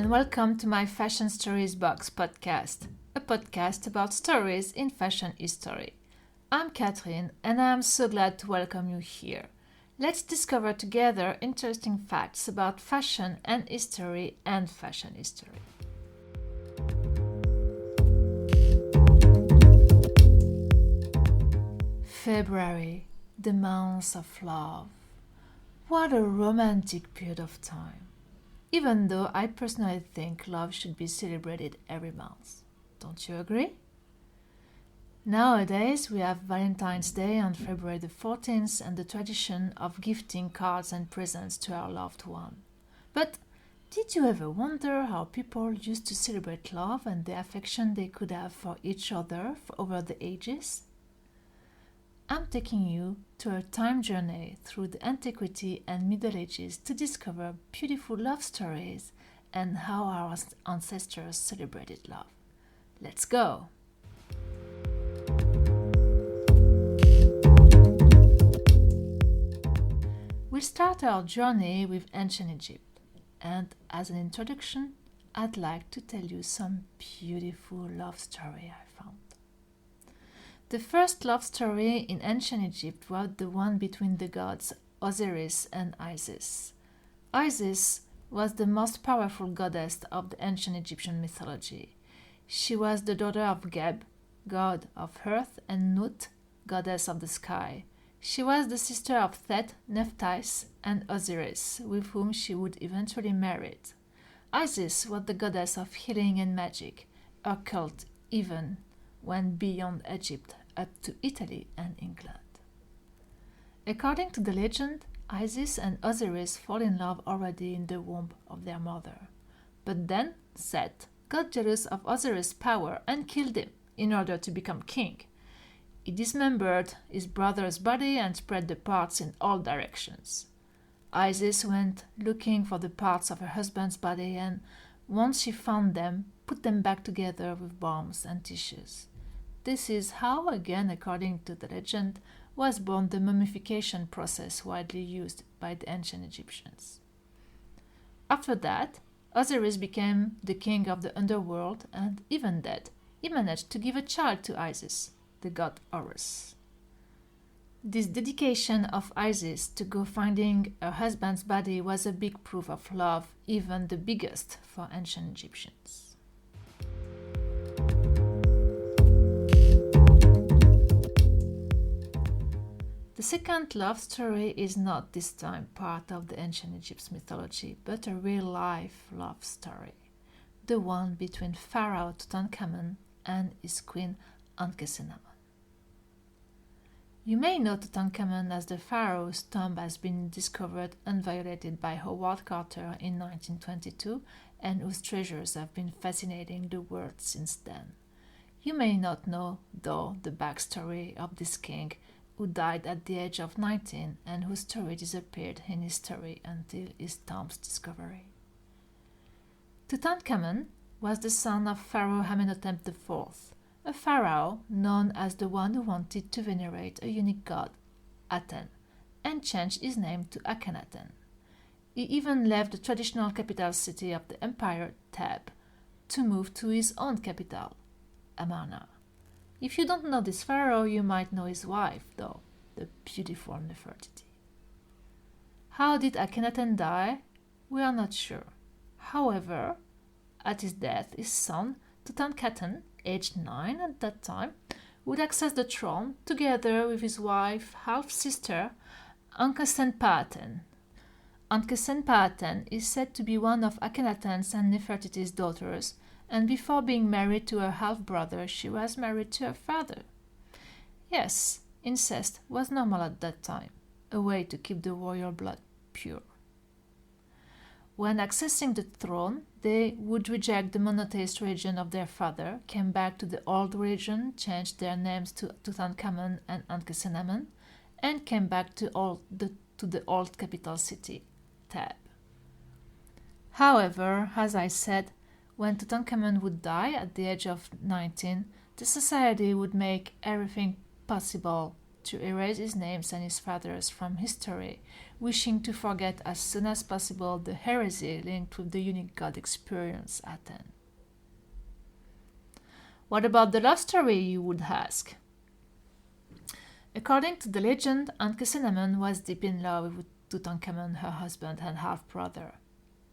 and welcome to my Fashion Stories Box podcast, a podcast about stories in fashion history. I'm Catherine, and I'm so glad to welcome you here. Let's discover together interesting facts about fashion and history and fashion history. February, the month of love. What a romantic period of time. Even though I personally think love should be celebrated every month. Don't you agree? Nowadays, we have Valentine's Day on February the 14th and the tradition of gifting cards and presents to our loved one. But did you ever wonder how people used to celebrate love and the affection they could have for each other over the ages? I'm taking you to a time journey through the Antiquity and Middle Ages to discover beautiful love stories and how our ancestors celebrated love. Let's go! We'll start our journey with ancient Egypt, and as an introduction, I'd like to tell you some beautiful love story I found. The first love story in ancient Egypt was the one between the gods Osiris and Isis. Isis was the most powerful goddess of the ancient Egyptian mythology. She was the daughter of Geb, god of earth, and Nut, goddess of the sky. She was the sister of Thet, Nephthys, and Osiris, with whom she would eventually marry. Isis was the goddess of healing and magic. Her cult even went beyond Egypt up to Italy and England. According to the legend, Isis and Osiris fall in love already in the womb of their mother. But then Seth got jealous of Osiris' power and killed him in order to become king. He dismembered his brother's body and spread the parts in all directions. Isis went looking for the parts of her husband's body and, once she found them, put them back together with bombs and tissues. This is how, again according to the legend, was born the mummification process widely used by the ancient Egyptians. After that, Osiris became the king of the underworld, and even dead, he managed to give a child to Isis, the god Horus. This dedication of Isis to go finding her husband's body was a big proof of love, even the biggest for ancient Egyptians. The second love story is not this time part of the ancient Egypt's mythology, but a real-life love story, the one between Pharaoh Tutankhamun and his queen Ankhesenamun. You may know Tutankhamun as the pharaoh's tomb has been discovered unviolated by Howard Carter in 1922 and whose treasures have been fascinating the world since then. You may not know, though, the backstory of this king who died at the age of 19 and whose story disappeared in history until his tomb's discovery. Tutankhamun was the son of Pharaoh Amenhotep IV, a pharaoh known as the one who wanted to venerate a unique god, Aten, and changed his name to Akhenaten. He even left the traditional capital city of the empire, Thebe, to move to his own capital, Amarna. If you don't know this pharaoh, you might know his wife, though, the beautiful Nefertiti. How did Akhenaten die? We are not sure. However, at his death, his son, Tutankhaten, aged 9 at that time, would access the throne together with his wife, half-sister, Ankhesenpaaten. Ankhesenpaaten is said to be one of Akhenaten's and Nefertiti's daughters, and before being married to her half-brother, she was married to her father. Yes, incest was normal at that time, a way to keep the royal blood pure. When accessing the throne, they would reject the monotheist religion of their father, came back to the old religion, changed their names to Tutankhamun and Ankhesenamun, and came back to the old capital city, Thebe. However, as I said, when Tutankhamun would die at the age of 19, the society would make everything possible to erase his names and his father's from history, wishing to forget as soon as possible the heresy linked with the unique god experience at Athens. What about the love story, you would ask? According to the legend, Ankhesenamun was deep in love with Tutankhamun, her husband and half-brother.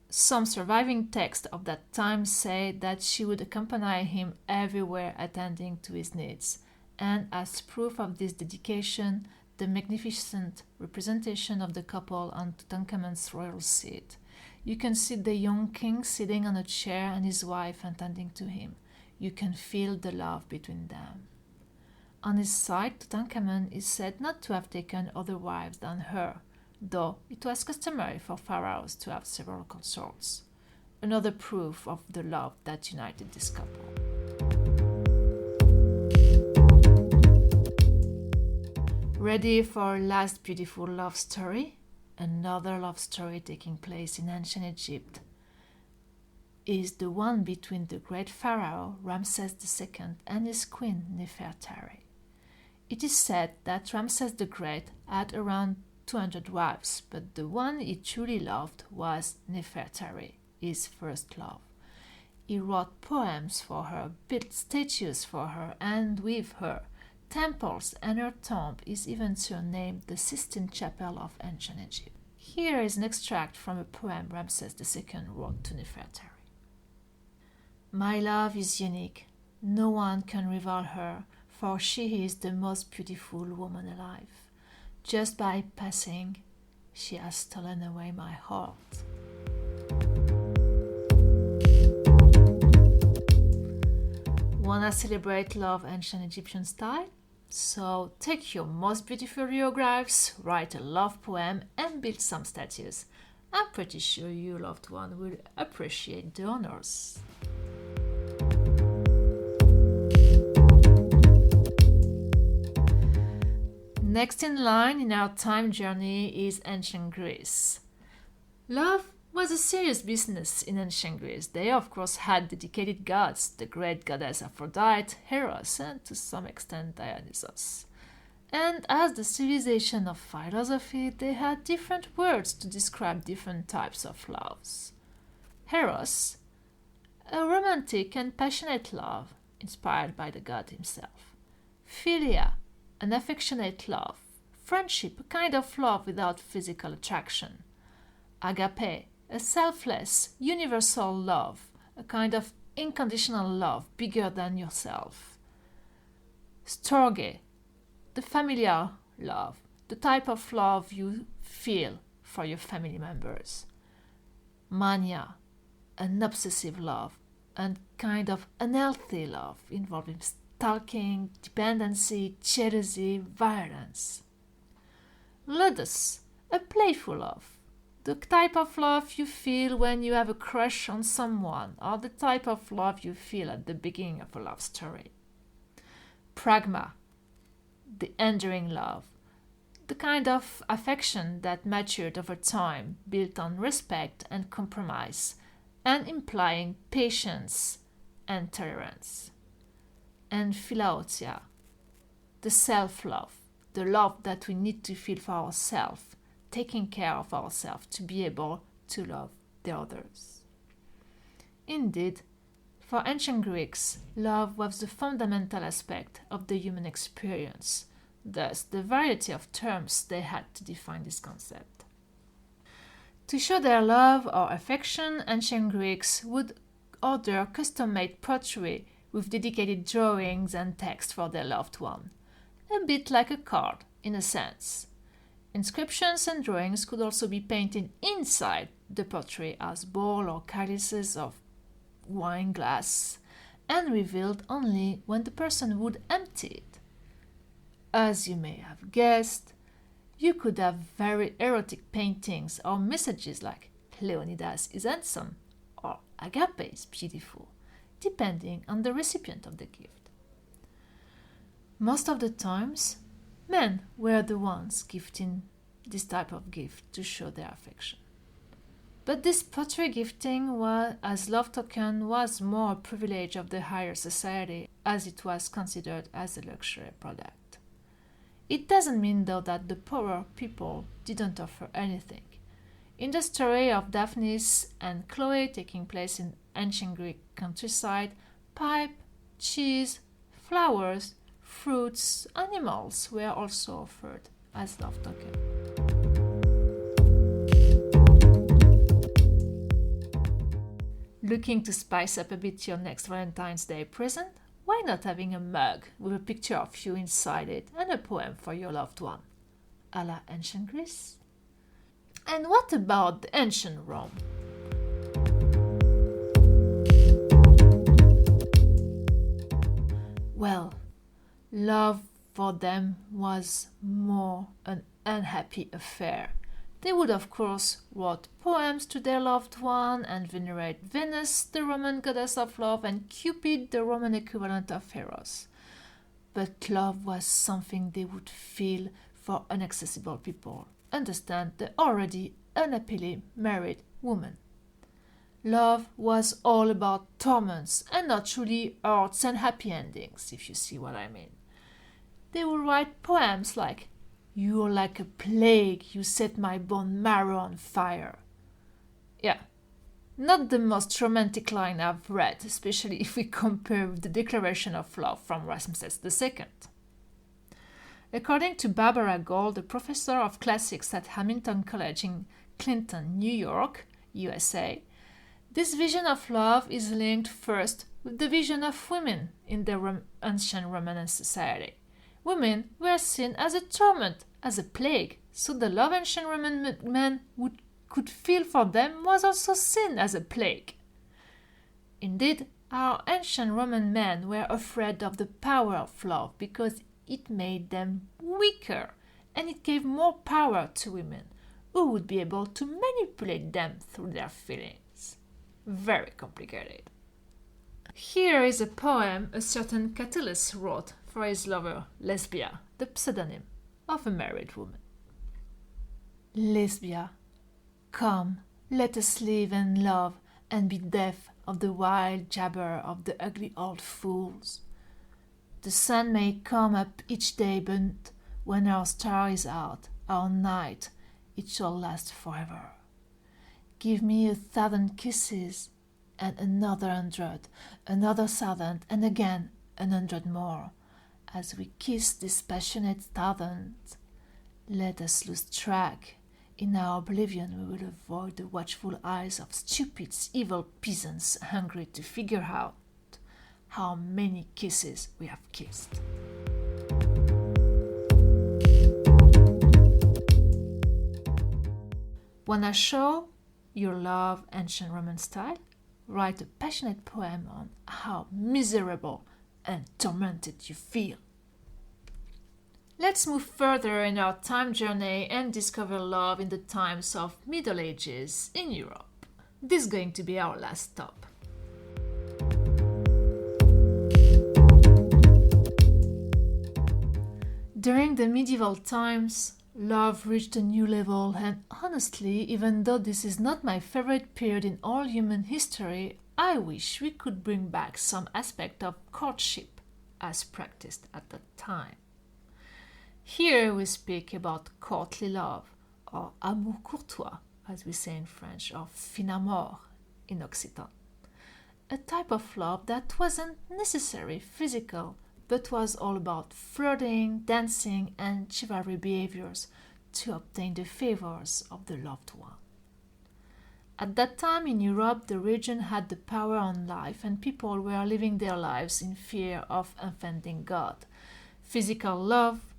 Some surviving texts of that time say that she would accompany him everywhere attending to his needs, and as proof of this dedication, the magnificent representation of the couple on Tutankhamun's royal seat. You can see the young king sitting on a chair and his wife attending to him. You can feel the love between them. On his side, Tutankhamun is said not to have taken other wives than her, though it was customary for pharaohs to have several consorts. Another proof of the love that united this couple. Ready for our last beautiful love story? Another love story taking place in ancient Egypt is the one between the great pharaoh Ramses II and his queen Nefertari. It is said that Ramses the Great had around 200 wives, but the one he truly loved was Nefertari, his first love. He wrote poems for her, built statues for her, and with her temples, and her tomb is even surnamed the Sistine Chapel of ancient Egypt. Here is an extract from a poem Ramses II wrote to Nefertari. My love is unique. No one can rival her, for she is the most beautiful woman alive. Just by passing, she has stolen away my heart. Wanna celebrate love ancient Egyptian style? So take your most beautiful hieroglyphs, write a love poem, and build some statues. I'm pretty sure your loved one will appreciate the honors. Next in line in our time journey is ancient Greece. Love was a serious business in ancient Greece. They of course had dedicated gods, the great goddess Aphrodite, Eros, and to some extent Dionysus. And as the civilization of philosophy, they had different words to describe different types of loves. Eros, a romantic and passionate love inspired by the god himself. Philia, an affectionate love, friendship, a kind of love without physical attraction. Agape, a selfless, universal love, a kind of unconditional love bigger than yourself. Storge, the familiar love, the type of love you feel for your family members. Mania, an obsessive love, and kind of unhealthy love involving stalking, dependency, jealousy, violence. Ludus, a playful love, the type of love you feel when you have a crush on someone, or the type of love you feel at the beginning of a love story. Pragma, the enduring love, the kind of affection that matured over time, built on respect and compromise, and implying patience and tolerance. And Philautia, the self-love, the love that we need to feel for ourselves, taking care of ourselves to be able to love the others. Indeed, for ancient Greeks, love was the fundamental aspect of the human experience, thus the variety of terms they had to define this concept. To show their love or affection, ancient Greeks would order custom-made pottery with dedicated drawings and text for their loved one, a bit like a card, in a sense. Inscriptions and drawings could also be painted inside the pottery as bowls or chalices of wine glass, and revealed only when the person would empty it. As you may have guessed, you could have very erotic paintings or messages like Leonidas is handsome or Agape is beautiful, depending on the recipient of the gift. Most of the times, men were the ones gifting this type of gift to show their affection. But this pottery gifting as love token was more a privilege of the higher society, as it was considered as a luxury product. It doesn't mean though that the poorer people didn't offer anything. In the story of Daphnis and Chloe taking place in ancient Greek countryside, pipe, cheese, flowers, fruits, animals were also offered as love token. Looking to spice up a bit your next Valentine's Day present? Why not having a mug with a picture of you inside it and a poem for your loved one, a la ancient Greece? And what about the ancient Rome? Well, love for them was more an unhappy affair. They would, of course, write poems to their loved one and venerate Venus, the Roman goddess of love, and Cupid, the Roman equivalent of Eros. But love was something they would feel for inaccessible people. Understand the already unhappily married woman. Love was all about torments and not truly arts and happy endings, if you see what I mean. They would write poems like, "You're like a plague, you set my bone marrow on fire." Yeah, not the most romantic line I've read, especially if we compare with the declaration of love from Ramses II. According to Barbara Gold, a professor of classics at Hamilton College in Clinton, New York, USA, this vision of love is linked first with the vision of women in the ancient Roman society. Women were seen as a torment, as a plague, so the love ancient Roman men could feel for them was also seen as a plague. Indeed, our ancient Roman men were afraid of the power of love because it made them weaker and it gave more power to women who would be able to manipulate them through their feelings. Very complicated. Here is a poem a certain Catullus wrote for his lover Lesbia, the pseudonym of a married woman. Lesbia, come, let us live and love and be deaf of the wild jabber of the ugly old fools. The sun may come up each day, but when our star is out, our night, it shall last forever. Give me 1,000 kisses, and another 100, another 1,000, and again 100 more. As we kiss this passionate 1,000, let us lose track. In our oblivion we will avoid the watchful eyes of stupid, evil peasants hungry to figure out how many kisses we have kissed. Wanna show your love ancient Roman style? Write a passionate poem on how miserable and tormented you feel. Let's move further in our time journey and discover love in the times of Middle Ages in Europe. This is going to be our last stop. During the medieval times, love reached a new level, and honestly, even though this is not my favorite period in all human history, I wish we could bring back some aspect of courtship as practiced at that time. Here we speak about courtly love, or amour courtois, as we say in French, or fin amour in Occitan. A type of love that wasn't necessarily physical, but was all about flirting, dancing, and chivalry behaviors to obtain the favors of the loved one. At that time in Europe, the religion had the power on life, and people were living their lives in fear of offending God. Physical love,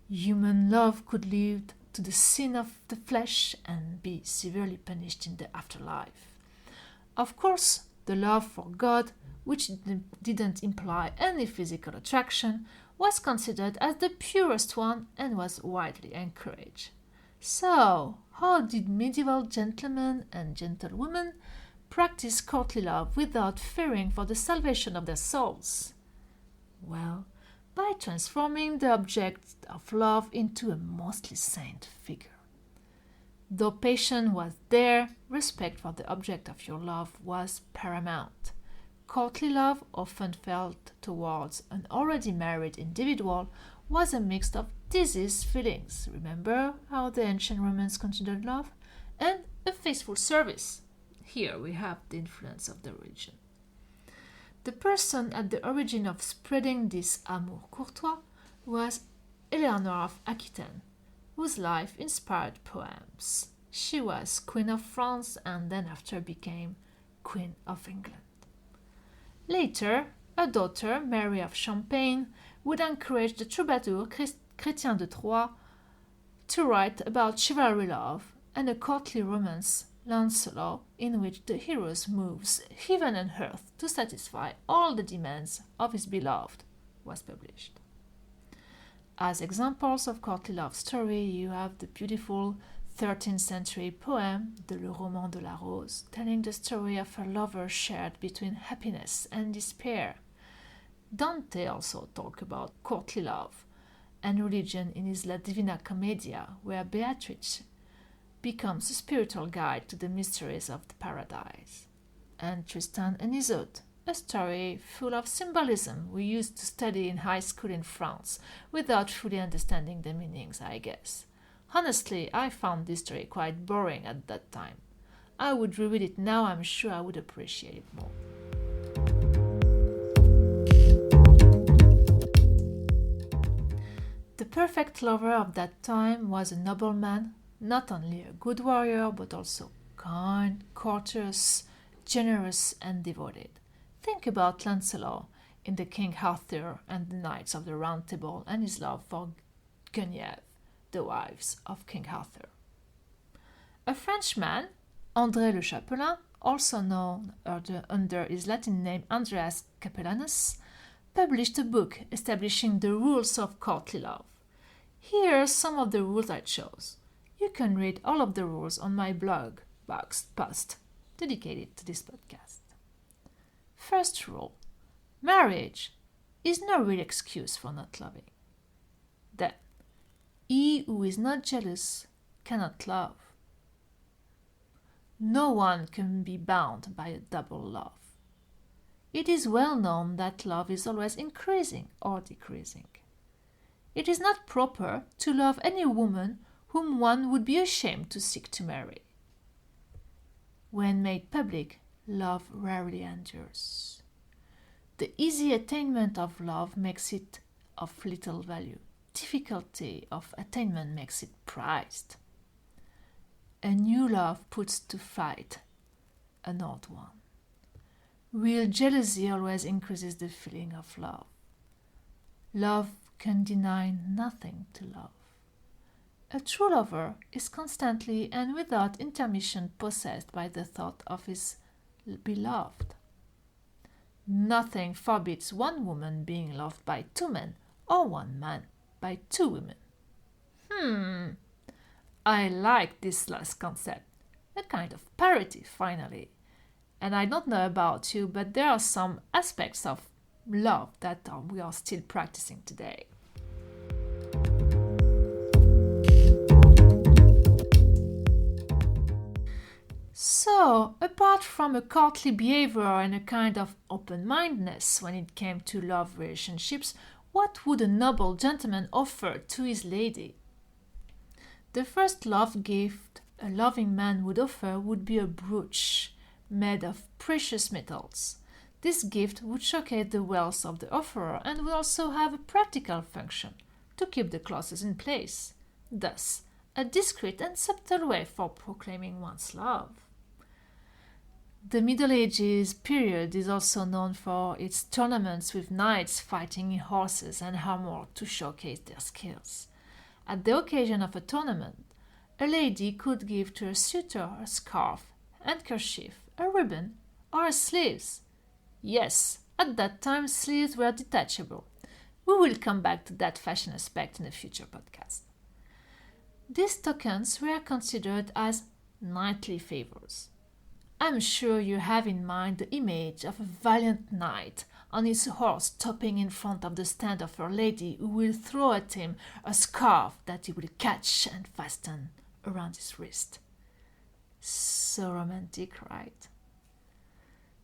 human love, could lead to the sin of the flesh and be severely punished in the afterlife. Of course, the love for God, which didn't imply any physical attraction, was considered as the purest one and was widely encouraged. So, how did medieval gentlemen and gentlewomen practice courtly love without fearing for the salvation of their souls? Well, by transforming the object of love into a mostly saint figure. Though passion was there, respect for the object of your love was paramount. Courtly love, often felt towards an already married individual, was a mix of disease, feelings. Remember how the ancient Romans considered love? And a faithful service. Here we have the influence of the religion. The person at the origin of spreading this amour courtois was Eleanor of Aquitaine, whose life inspired poems. She was Queen of France and then after became Queen of England. Later, her daughter, Mary of Champagne, would encourage the troubadour Chrétien de Troyes to write about chivalry love and a courtly romance, Lancelot, in which the hero moves heaven and earth to satisfy all the demands of his beloved, was published. As examples of courtly love story, you have the beautiful 13th century poem, Le Roman de la Rose, telling the story of a lover shared between happiness and despair. Dante also talked about courtly love and religion in his La Divina Commedia, where Beatrice becomes a spiritual guide to the mysteries of the paradise. And Tristan and Isolde, a story full of symbolism we used to study in high school in France without fully understanding the meanings, I guess. Honestly, I found this story quite boring at that time. I would reread it now, I'm sure I would appreciate it more. The perfect lover of that time was a nobleman, not only a good warrior, but also kind, courteous, generous, and devoted. Think about Lancelot in the King Arthur and the Knights of the Round Table and his love for Guenièvre, the wives of King Arthur. A Frenchman, André Le Chapelain, also known under his Latin name Andreas Capellanus, published a book establishing the rules of courtly love. Here are some of the rules I chose. You can read all of the rules on my blog post dedicated to this podcast. First rule: marriage is no real excuse for not loving. Then, he who is not jealous cannot love. No one can be bound by a double love. It is well known that love is always increasing or decreasing. It is not proper to love any woman whom one would be ashamed to seek to marry. When made public, love rarely endures. The easy attainment of love makes it of little value. Difficulty of attainment makes it prized. A new love puts to flight an old one. Real jealousy always increases the feeling of love. Love can deny nothing to love. A true lover is constantly and without intermission possessed by the thought of his beloved. Nothing forbids one woman being loved by two men or one man by two women. I like this last concept. A kind of parity, finally. And I don't know about you, but there are some aspects of love that we are still practicing today. So, apart from a courtly behavior and a kind of open-mindedness when it came to love relationships, what would a noble gentleman offer to his lady? The first love gift a loving man would offer would be a brooch made of precious metals. This gift would showcase the wealth of the offerer and would also have a practical function to keep the clothes in place. Thus, a discreet and subtle way for proclaiming one's love. The Middle Ages period is also known for its tournaments with knights fighting horses and armor to showcase their skills. At the occasion of a tournament, a lady could give to her suitor a scarf, handkerchief, a ribbon, or a sleeves. Yes, at that time sleeves were detachable. We will come back to that fashion aspect in a future podcast. These tokens were considered as knightly favors. I'm sure you have in mind the image of a valiant knight on his horse stopping in front of the stand of her lady who will throw at him a scarf that he will catch and fasten around his wrist. So romantic, right?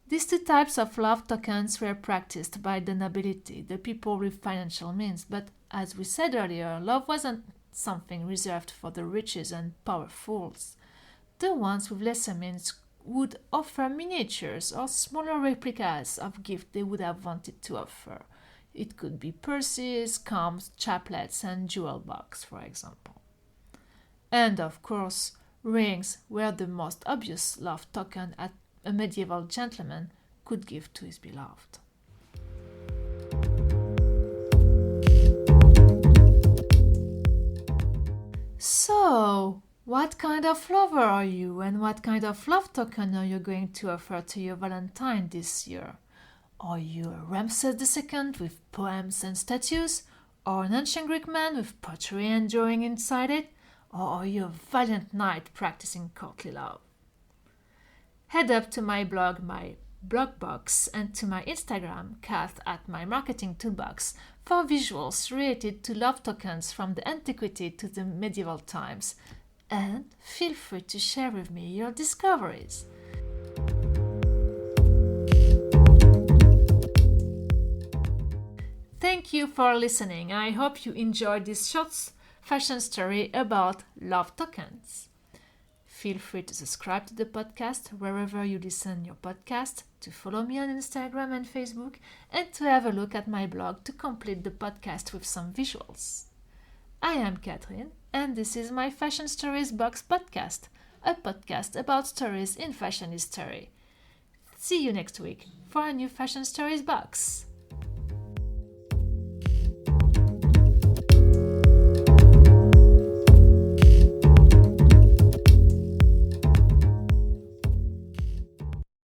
These two types of love tokens were practiced by the nobility, the people with financial means, but as we said earlier, love wasn't something reserved for the riches and powerfuls. The ones with lesser means would offer miniatures or smaller replicas of gifts they would have wanted to offer. It could be purses, combs, chaplets, and jewel box, for example. And of course, rings were the most obvious love token a medieval gentleman could give to his beloved. So, what kind of lover are you, and what kind of love token are you going to offer to your Valentine this year? Are you a Ramses II with poems and statues, or an ancient Greek man with pottery and drawing inside it, or are you a valiant knight practicing courtly love? Head up to my blog, my blog box, and to my Instagram, @mymarketingtoolbox, for visuals related to love tokens from the antiquity to the medieval times. And feel free to share with me your discoveries. Thank you for listening. I hope you enjoyed this short fashion story about love tokens. Feel free to subscribe to the podcast wherever you listen your podcast, to follow me on Instagram and Facebook, and to have a look at my blog to complete the podcast with some visuals. I am Catherine, and this is my Fashion Stories Box podcast, a podcast about stories in fashion history. See you next week for a new Fashion Stories Box.